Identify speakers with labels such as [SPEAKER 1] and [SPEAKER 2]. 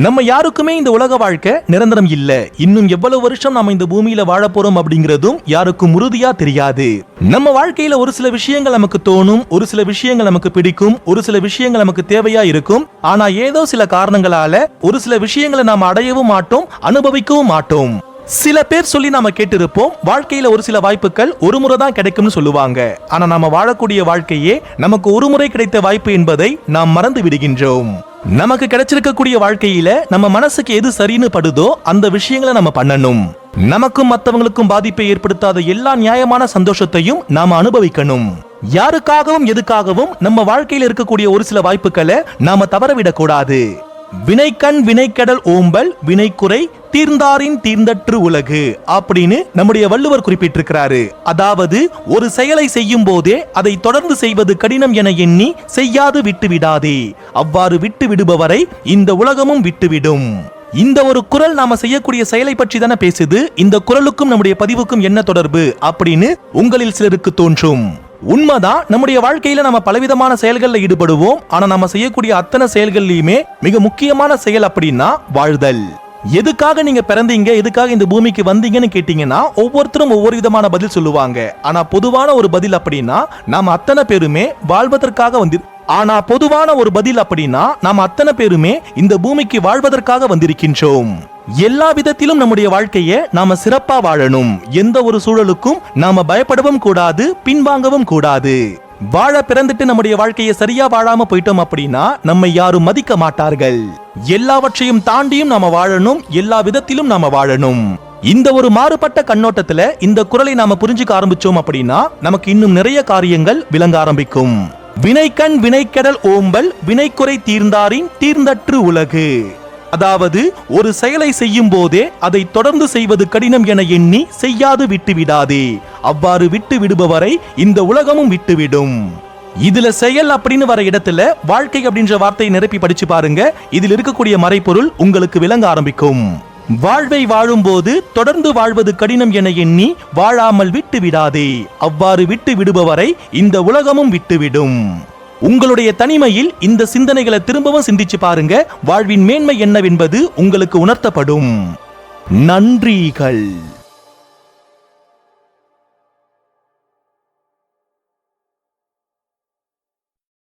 [SPEAKER 1] நம்ம யாருக்குமே இந்த உலக வாழ்க்கை நிரந்தரம் இல்ல. இன்னும் எவ்வளவு வருஷம் நாம இந்த பூமியில வாழ போறோம் அப்படிங்கறதும் யாருக்கும் உறுதியா தெரியாது. நம்ம வாழ்க்கையில ஒரு சில விஷயங்கள் நமக்கு தோணும், ஒரு சில விஷயங்கள் நமக்கு பிடிக்கும், ஒரு சில விஷயங்கள் நமக்கு தேவையா இருக்கும். ஆனா ஏதோ சில காரணங்களால ஒரு சில விஷயங்களை நாம அடையவும் மாட்டோம், அனுபவிக்கவும் மாட்டோம். சில பேர் சொல்லி நாம கேட்டிருப்போம், வாழ்க்கையில ஒரு சில வாய்ப்புகள் ஒரு முறை தான் கிடைக்கும்னு சொல்லுவாங்க. ஆனா நாம வாழக்கூடிய வாழ்க்கையே நமக்கு ஒரு முறை கிடைத்த வாய்ப்பு என்பதை நாம் மறந்து விடுகின்றோம். நமக்கு கிடைச்சிருக்கக்கூடிய வாழ்க்கையில நம்ம மனசுக்கு எது சரின்னு படுதோ அந்த விஷயங்களை நம்ம பண்ணணும். நமக்கும் மற்றவங்களுக்கும் பாதிப்பை ஏற்படுத்தாத எல்லா நியாயமான சந்தோஷத்தையும் நாம அனுபவிக்கணும். யாருக்காகவும் எதுக்காகவும் நம்ம வாழ்க்கையில இருக்கக்கூடிய ஒரு சில வாய்ப்புகளை நாம தவறவிடக் கூடாது. வினைக்கண் வினைக்கடல் ஓம்பல் வினைக்குறை தீர்ந்தாரின் தீர்ந்தற்று உலகு அப்படின்னு நம்முடைய வள்ளுவர் குறிப்பிட்டிருக்கிறாரு. அதாவது ஒரு செயலை செய்யும் போதே அதை தொடர்ந்து செய்வது கடினம் என எண்ணி செய்யாது விட்டு விடாதே, அவ்வாறு விட்டு விடுபவரை இந்த உலகமும் விட்டுவிடும். இந்த ஒரு குரல் நாம செய்யக்கூடிய செயலை பற்றி தானே பேசுது. இந்த குரலுக்கும் நம்முடைய பதிவுக்கும் என்ன தொடர்பு அப்படின்னு உங்களில் சிலருக்கு தோன்றும். உண்மைதான், நம்முடைய வாழ்க்கையில நம்ம பலவிதமான செயல்கள்ல ஈடுபடுவோம். ஆனா நம்ம செய்யக்கூடிய அத்தனை செயல்கள்லயுமே மிக முக்கியமான செயல் அப்படின்னா வாழ்தல். எதுக்காக நீங்க பிறந்தீங்க, எதுக்காக இந்த பூமிக்கு வந்தீங்கன்னு கேட்டீங்கன்னா ஒவ்வொருத்தரும் ஒவ்வொரு விதமான பதில் சொல்லுவாங்க. ஆனா பொதுவான ஒரு பதில் அப்படின்னா நாம அத்தனை பேருமே வாழ்வதற்காக பொதுவான ஒரு பதில் அப்படின்னா நாம் அத்தனை பேருமே இந்த பூமிக்கு வாழ்வதற்காக வந்திருக்கின்றோம். எல்லா விதத்திலும் நம்முடைய வாழ்க்கையை நாம சிறப்பா வாழணும். எந்த ஒரு சூழலுக்கும் நாம பயப்படவும் கூடாது, பின்வாங்கவும் கூடாது. வாழ பிறந்துட்டு நம்முடைய வாழ்க்கையை சரியா வாழாம போயிட்டோம் அப்படின்னா நம்மை யாரும் மதிக்க மாட்டார்கள். எல்லாவற்றையும் தாண்டியும் நாம வாழணும், எல்லா விதத்திலும் நாம வாழணும். இந்த ஒரு மாறுபட்ட கண்ணோட்டத்துல இந்த குறளை நாம புரிஞ்சுக்க ஆரம்பிச்சோம் அப்படின்னா நமக்கு இன்னும் நிறைய காரியங்கள் விளங்க ஆரம்பிக்கும். வினைக்கண் வினைக்கடல் ஓம்பல் வினைக்குறை தீர்ந்தாரின் தீர்ந்தற்று உலகு. அதாவது ஒரு செயலை செய்யும் போதே அதை தொடர்ந்து செய்வது கடினம் என எண்ணி செய்யாது விட்டு விடாதே, அவ்வாறு விட்டு விடுபவரை இந்த உலகமும் விட்டுவிடும். இதுல செயல் அப்படின்னு வர இடத்துல வாழ்க்கை அப்படின்ற வார்த்தையை நிரப்பி படிச்சு பாருங்க. இதில் இருக்கக்கூடிய மறைப்பொருள் உங்களுக்கு விளங்க ஆரம்பிக்கும். வாழ்வை வாழும் போது தொடர்ந்து வாழ்வது கடினம் என எண்ணி வாழாமல் விட்டு விடாதே, அவ்வாறு விட்டு விடுபவரை இந்த உலகமும் விட்டுவிடும். உங்களுடைய தனிமையில் இந்த சிந்தனைகளை திரும்பவும் சிந்திச்சு பாருங்க. வாழ்வின் மேன்மை என்னவென்பது உங்களுக்கு உணர்த்தப்படும். நன்றிகள்.